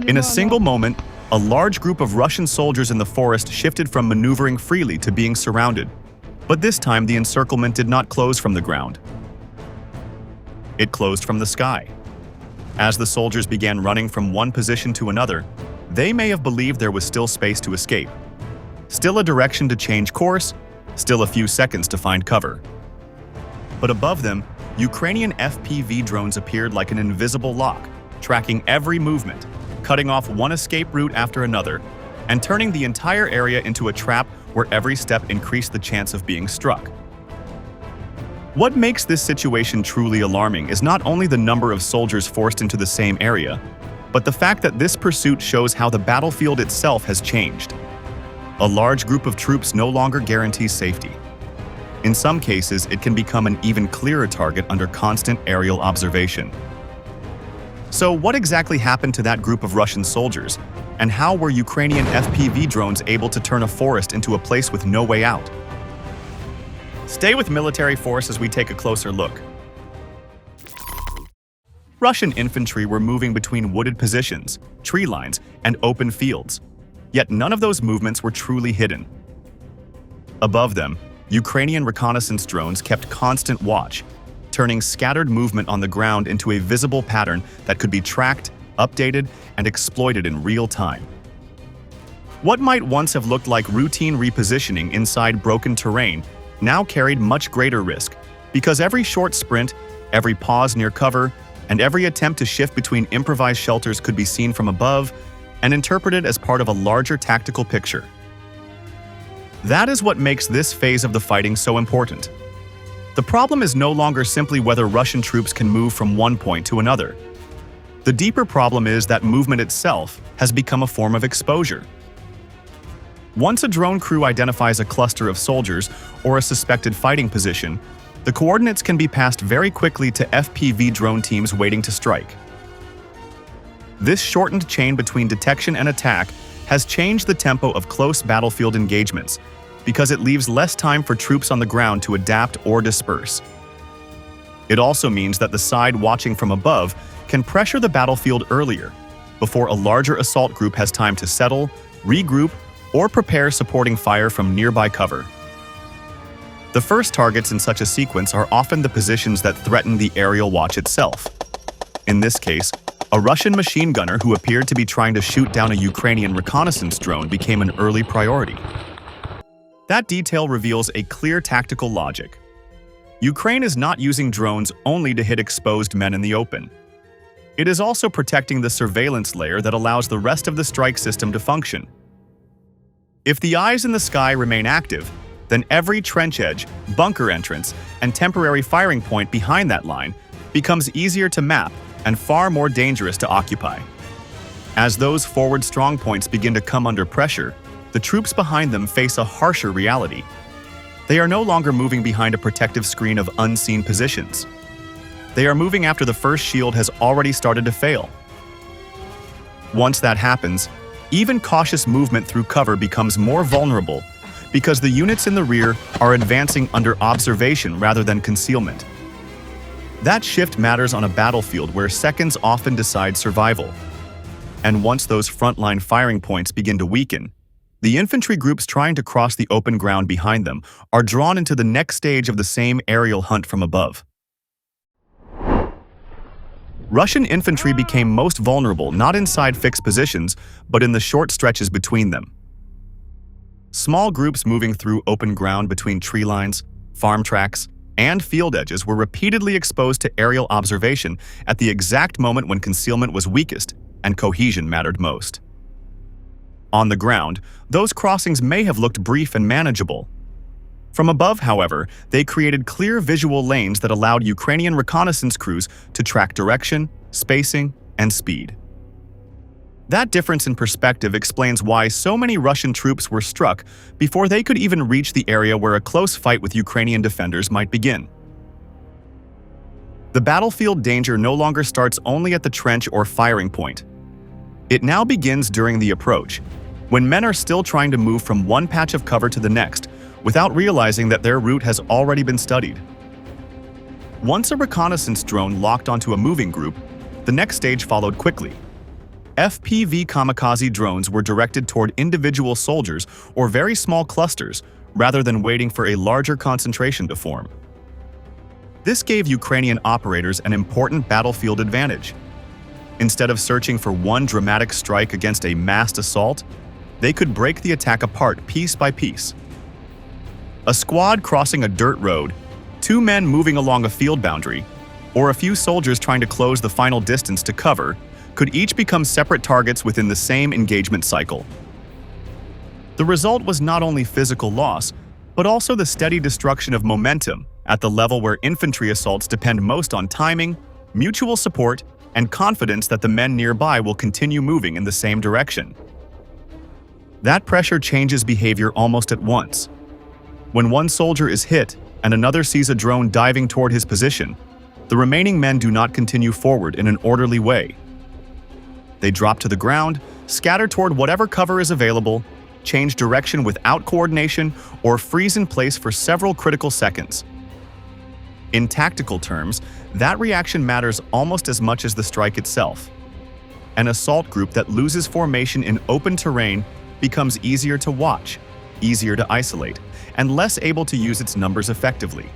In a single moment, a large group of Russian soldiers in the forest shifted from maneuvering freely to being surrounded. But this time, the encirclement did not close from the ground. It closed from the sky. As the soldiers began running from one position to another, they may have believed there was still space to escape. Still a direction to change course, still a few seconds to find cover. But above them, Ukrainian FPV drones appeared like an invisible lock, tracking every movement, cutting off one escape route after another, and turning the entire area into a trap where every step increased the chance of being struck. What makes this situation truly alarming is not only the number of soldiers forced into the same area, but the fact that this pursuit shows how the battlefield itself has changed. A large group of troops no longer guarantees safety. In some cases, it can become an even clearer target under constant aerial observation. So what exactly happened to that group of Russian soldiers, and how were Ukrainian FPV drones able to turn a forest into a place with no way out? Stay with Military Force as we take a closer look. Russian infantry were moving between wooded positions, tree lines, and open fields, yet none of those movements were truly hidden. Above them, Ukrainian reconnaissance drones kept constant watch, turning scattered movement on the ground into a visible pattern that could be tracked, updated, and exploited in real time. What might once have looked like routine repositioning inside broken terrain now carried much greater risk, because every short sprint, every pause near cover, and every attempt to shift between improvised shelters could be seen from above and interpreted as part of a larger tactical picture. That is what makes this phase of the fighting so important. The problem is no longer simply whether Russian troops can move from one point to another. The deeper problem is that movement itself has become a form of exposure. Once a drone crew identifies a cluster of soldiers or a suspected fighting position, the coordinates can be passed very quickly to FPV drone teams waiting to strike. This shortened chain between detection and attack has changed the tempo of close battlefield engagements, because it leaves less time for troops on the ground to adapt or disperse. It also means that the side watching from above can pressure the battlefield earlier, before a larger assault group has time to settle, regroup, or prepare supporting fire from nearby cover. The first targets in such a sequence are often the positions that threaten the aerial watch itself. In this case, a Russian machine gunner who appeared to be trying to shoot down a Ukrainian reconnaissance drone became an early priority. That detail reveals a clear tactical logic. Ukraine is not using drones only to hit exposed men in the open. It is also protecting the surveillance layer that allows the rest of the strike system to function. If the eyes in the sky remain active, then every trench edge, bunker entrance, and temporary firing point behind that line becomes easier to map and far more dangerous to occupy. As those forward strongpoints begin to come under pressure, the troops behind them face a harsher reality. They are no longer moving behind a protective screen of unseen positions. They are moving after the first shield has already started to fail. Once that happens, even cautious movement through cover becomes more vulnerable because the units in the rear are advancing under observation rather than concealment. That shift matters on a battlefield where seconds often decide survival. And once those frontline firing points begin to weaken, the infantry groups trying to cross the open ground behind them are drawn into the next stage of the same aerial hunt from above. Russian infantry became most vulnerable not inside fixed positions, but in the short stretches between them. Small groups moving through open ground between tree lines, farm tracks, and field edges were repeatedly exposed to aerial observation at the exact moment when concealment was weakest and cohesion mattered most. On the ground, those crossings may have looked brief and manageable. From above, however, they created clear visual lanes that allowed Ukrainian reconnaissance crews to track direction, spacing, and speed. That difference in perspective explains why so many Russian troops were struck before they could even reach the area where a close fight with Ukrainian defenders might begin. The battlefield danger no longer starts only at the trench or firing point. It now begins during the approach, when men are still trying to move from one patch of cover to the next without realizing that their route has already been studied. Once a reconnaissance drone locked onto a moving group, the next stage followed quickly. FPV kamikaze drones were directed toward individual soldiers or very small clusters, rather than waiting for a larger concentration to form. This gave Ukrainian operators an important battlefield advantage. Instead of searching for one dramatic strike against a massed assault, they could break the attack apart piece by piece. A squad crossing a dirt road, 2 men moving along a field boundary, or a few soldiers trying to close the final distance to cover could each become separate targets within the same engagement cycle. The result was not only physical loss, but also the steady destruction of momentum at the level where infantry assaults depend most on timing, mutual support, and confidence that the men nearby will continue moving in the same direction. That pressure changes behavior almost at once. When one soldier is hit and another sees a drone diving toward his position, the remaining men do not continue forward in an orderly way. They drop to the ground, scatter toward whatever cover is available, change direction without coordination, or freeze in place for several critical seconds. In tactical terms, that reaction matters almost as much as the strike itself. An assault group that loses formation in open terrain becomes easier to watch, easier to isolate, and less able to use its numbers effectively.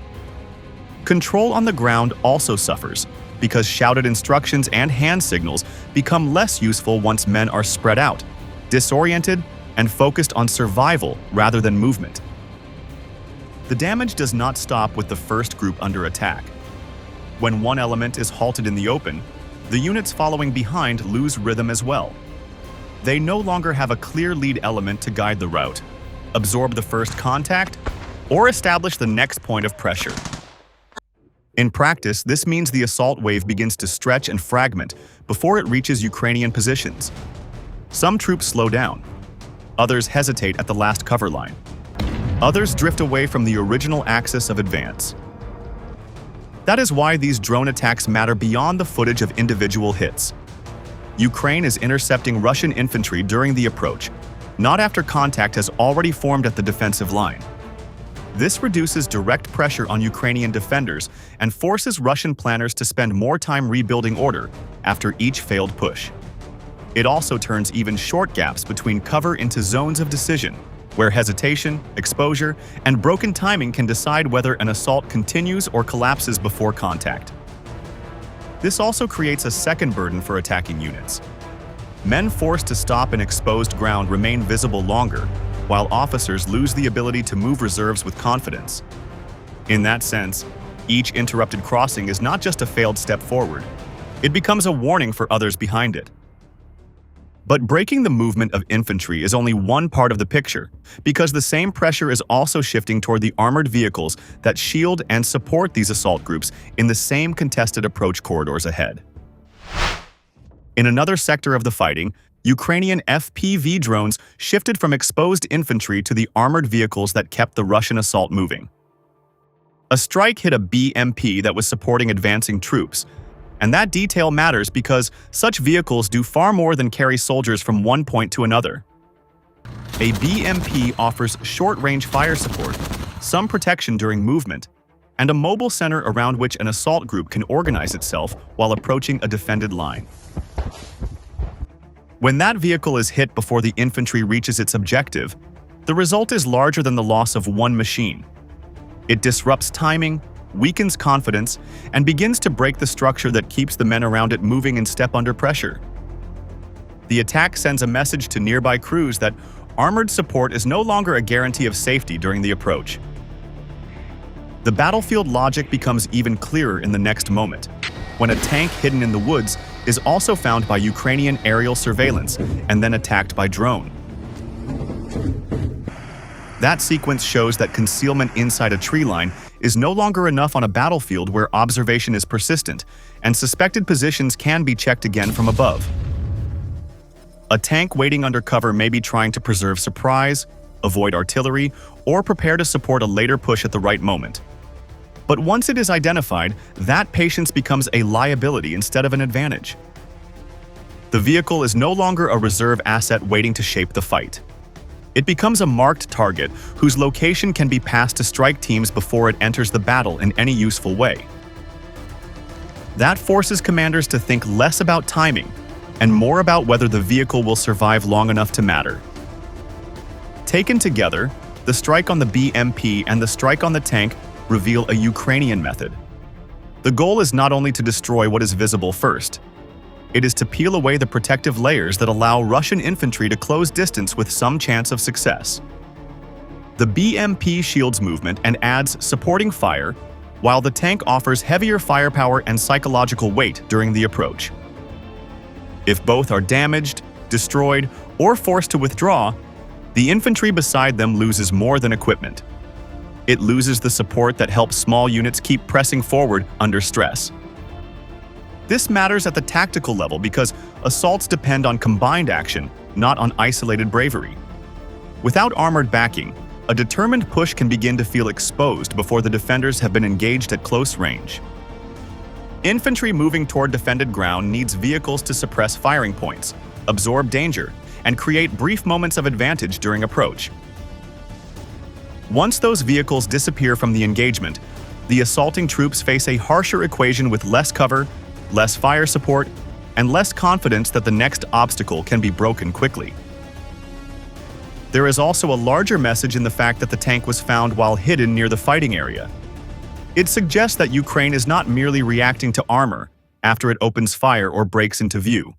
Control on the ground also suffers, because shouted instructions and hand signals become less useful once men are spread out, disoriented, and focused on survival rather than movement. The damage does not stop with the first group under attack. When one element is halted in the open, the units following behind lose rhythm as well. They no longer have a clear lead element to guide the route, absorb the first contact, or establish the next point of pressure. In practice, this means the assault wave begins to stretch and fragment before it reaches Ukrainian positions. Some troops slow down. Others hesitate at the last cover line. Others drift away from the original axis of advance. That is why these drone attacks matter beyond the footage of individual hits. Ukraine is intercepting Russian infantry during the approach, not after contact has already formed at the defensive line. This reduces direct pressure on Ukrainian defenders and forces Russian planners to spend more time rebuilding order after each failed push. It also turns even short gaps between cover into zones of decision, where hesitation, exposure, and broken timing can decide whether an assault continues or collapses before contact. This also creates a second burden for attacking units. Men forced to stop in exposed ground remain visible longer, while officers lose the ability to move reserves with confidence. In that sense, each interrupted crossing is not just a failed step forward, it becomes a warning for others behind it. But breaking the movement of infantry is only one part of the picture, because the same pressure is also shifting toward the armored vehicles that shield and support these assault groups in the same contested approach corridors ahead. In another sector of the fighting, Ukrainian FPV drones shifted from exposed infantry to the armored vehicles that kept the Russian assault moving. A strike hit a BMP that was supporting advancing troops, and that detail matters because such vehicles do far more than carry soldiers from one point to another. A BMP offers short-range fire support, some protection during movement, and a mobile center around which an assault group can organize itself while approaching a defended line. When that vehicle is hit before the infantry reaches its objective, the result is larger than the loss of one machine. It disrupts timing, weakens confidence, and begins to break the structure that keeps the men around it moving in step under pressure. The attack sends a message to nearby crews that armored support is no longer a guarantee of safety during the approach. The battlefield logic becomes even clearer in the next moment, when a tank hidden in the woods is also found by Ukrainian aerial surveillance and then attacked by drone. That sequence shows that concealment inside a tree line is no longer enough on a battlefield where observation is persistent and suspected positions can be checked again from above. A tank waiting under cover may be trying to preserve surprise, avoid artillery, or prepare to support a later push at the right moment. But once it is identified, that patience becomes a liability instead of an advantage. The vehicle is no longer a reserve asset waiting to shape the fight. It becomes a marked target whose location can be passed to strike teams before it enters the battle in any useful way. That forces commanders to think less about timing and more about whether the vehicle will survive long enough to matter. Taken together, the strike on the BMP and the strike on the tank reveal a Ukrainian method. The goal is not only to destroy what is visible first, it is to peel away the protective layers that allow Russian infantry to close distance with some chance of success. The BMP shields movement and adds supporting fire, while the tank offers heavier firepower and psychological weight during the approach. If both are damaged, destroyed, or forced to withdraw, the infantry beside them loses more than equipment. It loses the support that helps small units keep pressing forward under stress. This matters at the tactical level because assaults depend on combined action, not on isolated bravery. Without armored backing, a determined push can begin to feel exposed before the defenders have been engaged at close range. Infantry moving toward defended ground needs vehicles to suppress firing points, absorb danger, and create brief moments of advantage during approach. Once those vehicles disappear from the engagement, the assaulting troops face a harsher equation with less cover, less fire support, and less confidence that the next obstacle can be broken quickly. There is also a larger message in the fact that the tank was found while hidden near the fighting area. It suggests that Ukraine is not merely reacting to armor after it opens fire or breaks into view.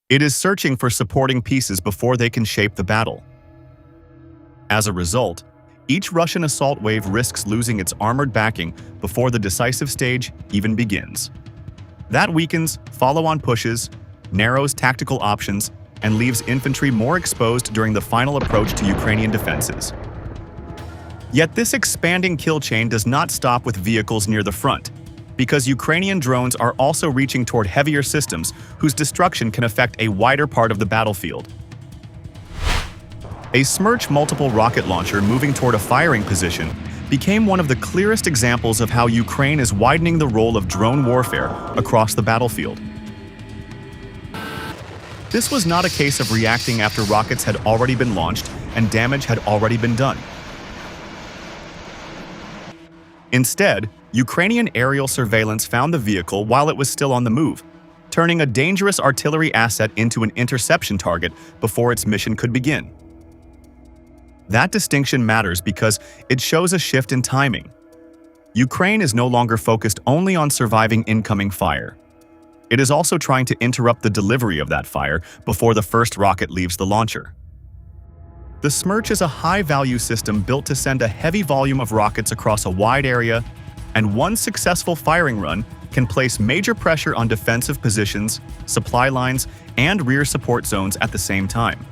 It is searching for supporting pieces before they can shape the battle. As a result, each Russian assault wave risks losing its armored backing before the decisive stage even begins. That weakens follow-on pushes, narrows tactical options, and leaves infantry more exposed during the final approach to Ukrainian defenses. Yet this expanding kill chain does not stop with vehicles near the front, because Ukrainian drones are also reaching toward heavier systems whose destruction can affect a wider part of the battlefield. A Smerch multiple rocket launcher moving toward a firing position became one of the clearest examples of how Ukraine is widening the role of drone warfare across the battlefield. This was not a case of reacting after rockets had already been launched and damage had already been done. Instead, Ukrainian aerial surveillance found the vehicle while it was still on the move, turning a dangerous artillery asset into an interception target before its mission could begin. That distinction matters because it shows a shift in timing. Ukraine is no longer focused only on surviving incoming fire. It is also trying to interrupt the delivery of that fire before the first rocket leaves the launcher. The Smerch is a high-value system built to send a heavy volume of rockets across a wide area, and one successful firing run can place major pressure on defensive positions, supply lines, and rear support zones at the same time.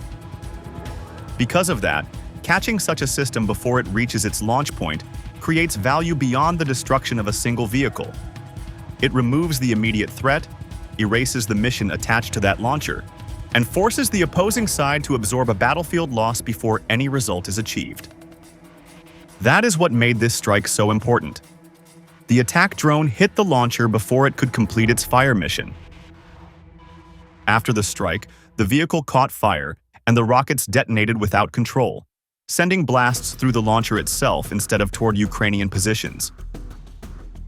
Because of that, catching such a system before it reaches its launch point creates value beyond the destruction of a single vehicle. It removes the immediate threat, erases the mission attached to that launcher, and forces the opposing side to absorb a battlefield loss before any result is achieved. That is what made this strike so important. The attack drone hit the launcher before it could complete its fire mission. After the strike, the vehicle caught fire, and the rockets detonated without control, sending blasts through the launcher itself instead of toward Ukrainian positions.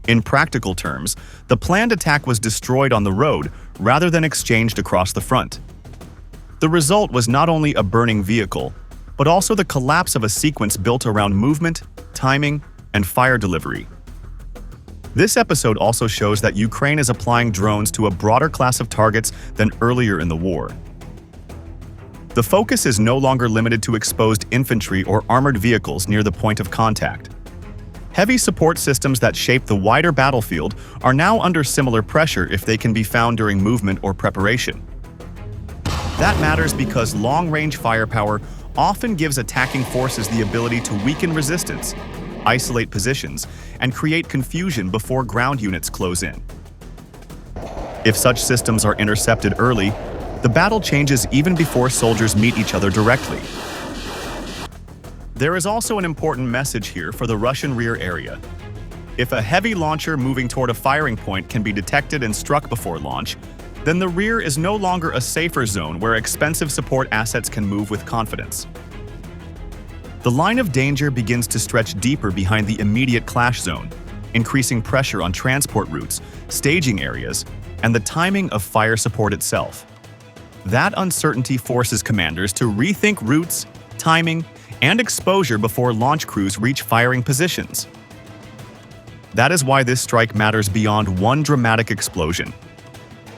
In practical terms, the planned attack was destroyed on the road rather than exchanged across the front. The result was not only a burning vehicle, but also the collapse of a sequence built around movement, timing, and fire delivery. This episode also shows that Ukraine is applying drones to a broader class of targets than earlier in the war. The focus is no longer limited to exposed infantry or armored vehicles near the point of contact. Heavy support systems that shape the wider battlefield are now under similar pressure if they can be found during movement or preparation. That matters because long-range firepower often gives attacking forces the ability to weaken resistance, isolate positions, and create confusion before ground units close in. If such systems are intercepted early, the battle changes even before soldiers meet each other directly. There is also an important message here for the Russian rear area. If a heavy launcher moving toward a firing point can be detected and struck before launch, then the rear is no longer a safer zone where expensive support assets can move with confidence. The line of danger begins to stretch deeper behind the immediate clash zone, increasing pressure on transport routes, staging areas, and the timing of fire support itself. That uncertainty forces commanders to rethink routes, timing, and exposure before launch crews reach firing positions. That is why this strike matters beyond one dramatic explosion.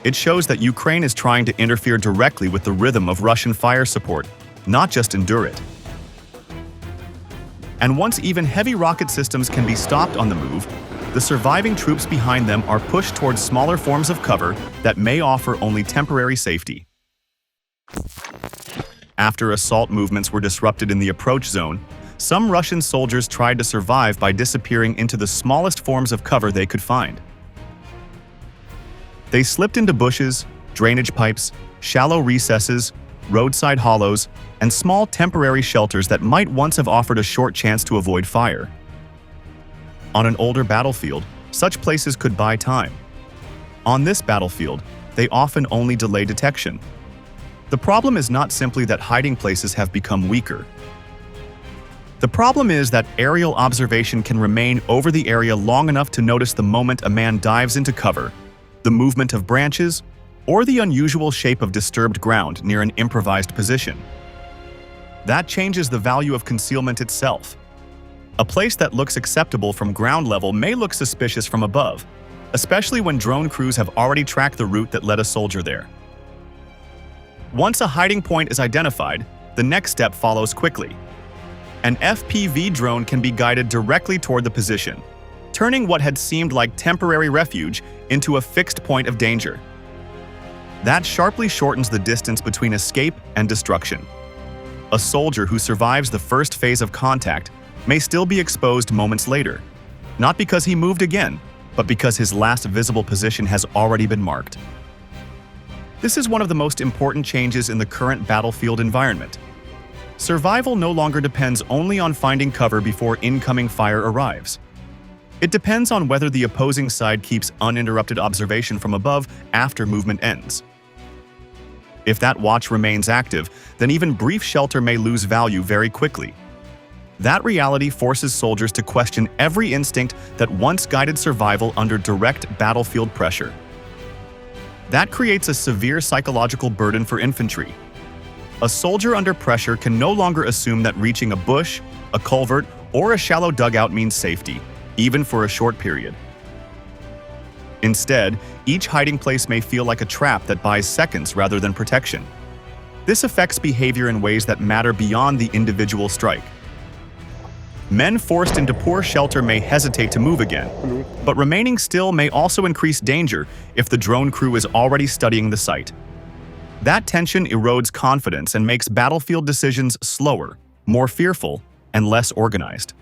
It shows that Ukraine is trying to interfere directly with the rhythm of Russian fire support, not just endure it. And once even heavy rocket systems can be stopped on the move, the surviving troops behind them are pushed towards smaller forms of cover that may offer only temporary safety. After assault movements were disrupted in the approach zone, some Russian soldiers tried to survive by disappearing into the smallest forms of cover they could find. They slipped into bushes, drainage pipes, shallow recesses, roadside hollows, and small temporary shelters that might once have offered a short chance to avoid fire. On an older battlefield, such places could buy time. On this battlefield, they often only delay detection. The problem is not simply that hiding places have become weaker. The problem is that aerial observation can remain over the area long enough to notice the moment a man dives into cover, the movement of branches, or the unusual shape of disturbed ground near an improvised position. That changes the value of concealment itself. A place that looks acceptable from ground level may look suspicious from above, especially when drone crews have already tracked the route that led a soldier there. Once a hiding point is identified, the next step follows quickly. An FPV drone can be guided directly toward the position, turning what had seemed like temporary refuge into a fixed point of danger. That sharply shortens the distance between escape and destruction. A soldier who survives the first phase of contact may still be exposed moments later, not because he moved again, but because his last visible position has already been marked. This is one of the most important changes in the current battlefield environment. Survival no longer depends only on finding cover before incoming fire arrives. It depends on whether the opposing side keeps uninterrupted observation from above after movement ends. If that watch remains active, then even brief shelter may lose value very quickly. That reality forces soldiers to question every instinct that once guided survival under direct battlefield pressure. That creates a severe psychological burden for infantry. A soldier under pressure can no longer assume that reaching a bush, a culvert, or a shallow dugout means safety, even for a short period. Instead, each hiding place may feel like a trap that buys seconds rather than protection. This affects behavior in ways that matter beyond the individual strike. Men forced into poor shelter may hesitate to move again, but remaining still may also increase danger if the drone crew is already studying the site. That tension erodes confidence and makes battlefield decisions slower, more fearful, and less organized.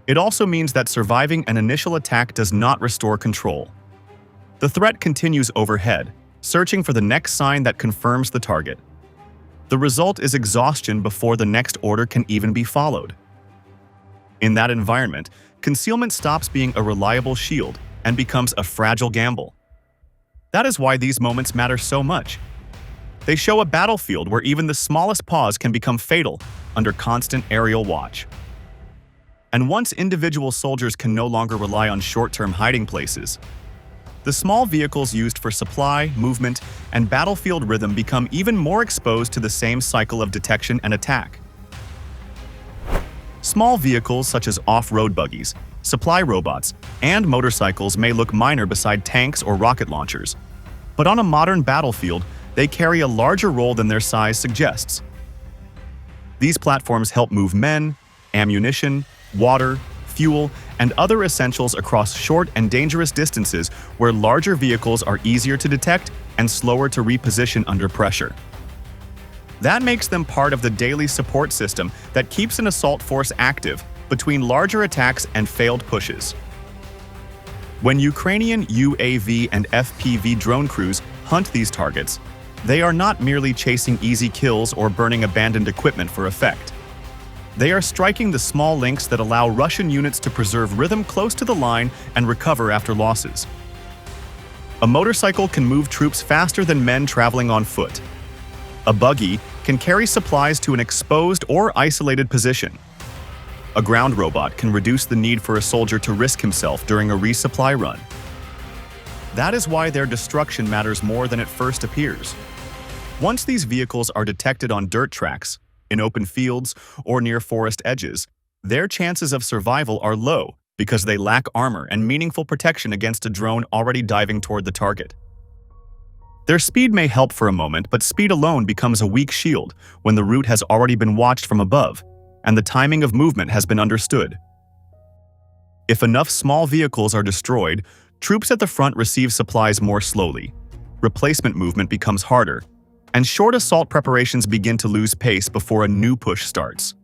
It also means that surviving an initial attack does not restore control. The threat continues overhead, searching for the next sign that confirms the target. The result is exhaustion before the next order can even be followed. In that environment, concealment stops being a reliable shield and becomes a fragile gamble. That is why these moments matter so much. They show a battlefield where even the smallest pause can become fatal under constant aerial watch. And once individual soldiers can no longer rely on short-term hiding places, the small vehicles used for supply, movement, and battlefield rhythm become even more exposed to the same cycle of detection and attack. Small vehicles such as off-road buggies, supply robots, and motorcycles may look minor beside tanks or rocket launchers, but on a modern battlefield, they carry a larger role than their size suggests. These platforms help move men, ammunition, water, fuel, and other essentials across short and dangerous distances where larger vehicles are easier to detect and slower to reposition under pressure. That makes them part of the daily support system that keeps an assault force active between larger attacks and failed pushes. When Ukrainian UAV and FPV drone crews hunt these targets, they are not merely chasing easy kills or burning abandoned equipment for effect. They are striking the small links that allow Russian units to preserve rhythm close to the line and recover after losses. A motorcycle can move troops faster than men traveling on foot. A buggy can carry supplies to an exposed or isolated position. A ground robot can reduce the need for a soldier to risk himself during a resupply run. That is why their destruction matters more than it first appears. Once these vehicles are detected on dirt tracks, in open fields, or near forest edges, their chances of survival are low because they lack armor and meaningful protection against a drone already diving toward the target. Their speed may help for a moment, but speed alone becomes a weak shield when the route has already been watched from above and the timing of movement has been understood. If enough small vehicles are destroyed, troops at the front receive supplies more slowly, replacement movement becomes harder, and short assault preparations begin to lose pace before a new push starts.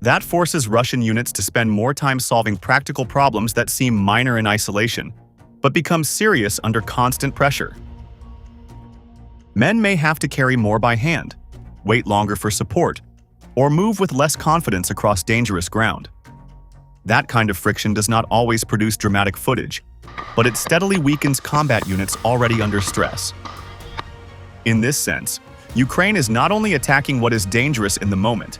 That forces Russian units to spend more time solving practical problems that seem minor in isolation, but become serious under constant pressure. Men may have to carry more by hand, wait longer for support, or move with less confidence across dangerous ground. That kind of friction does not always produce dramatic footage, but it steadily weakens combat units already under stress. In this sense, Ukraine is not only attacking what is dangerous in the moment,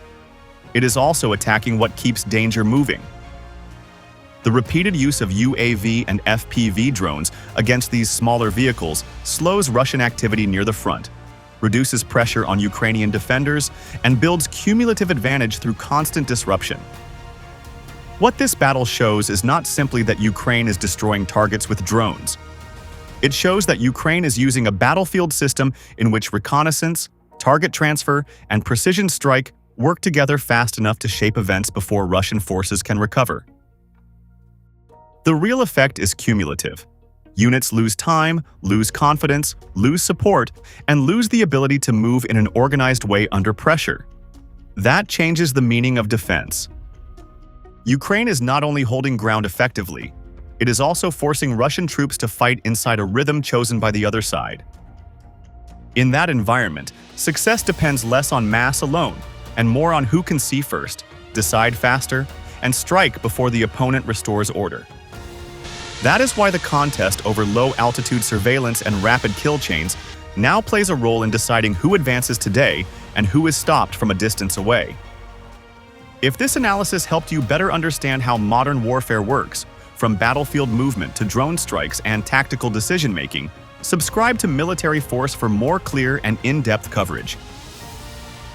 it is also attacking what keeps danger moving. The repeated use of UAV and FPV drones against these smaller vehicles slows Russian activity near the front, reduces pressure on Ukrainian defenders, and builds cumulative advantage through constant disruption. What this battle shows is not simply that Ukraine is destroying targets with drones. It shows that Ukraine is using a battlefield system in which reconnaissance, target transfer, and precision strike work together fast enough to shape events before Russian forces can recover. The real effect is cumulative. Units lose time, lose confidence, lose support, and lose the ability to move in an organized way under pressure. That changes the meaning of defense. Ukraine is not only holding ground effectively, it is also forcing Russian troops to fight inside a rhythm chosen by the other side. In that environment, success depends less on mass alone and more on who can see first, decide faster, and strike before the opponent restores order. That is why the contest over low-altitude surveillance and rapid kill chains now plays a role in deciding who advances today and who is stopped from a distance away. If this analysis helped you better understand how modern warfare works, from battlefield movement to drone strikes and tactical decision-making, subscribe to Military Force for more clear and in-depth coverage.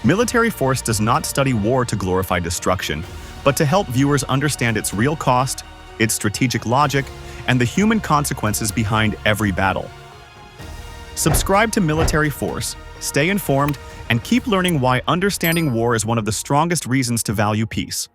Military Force does not study war to glorify destruction, but to help viewers understand its real cost, its strategic logic, and the human consequences behind every battle. Subscribe to Military Force, stay informed, and keep learning why understanding war is one of the strongest reasons to value peace.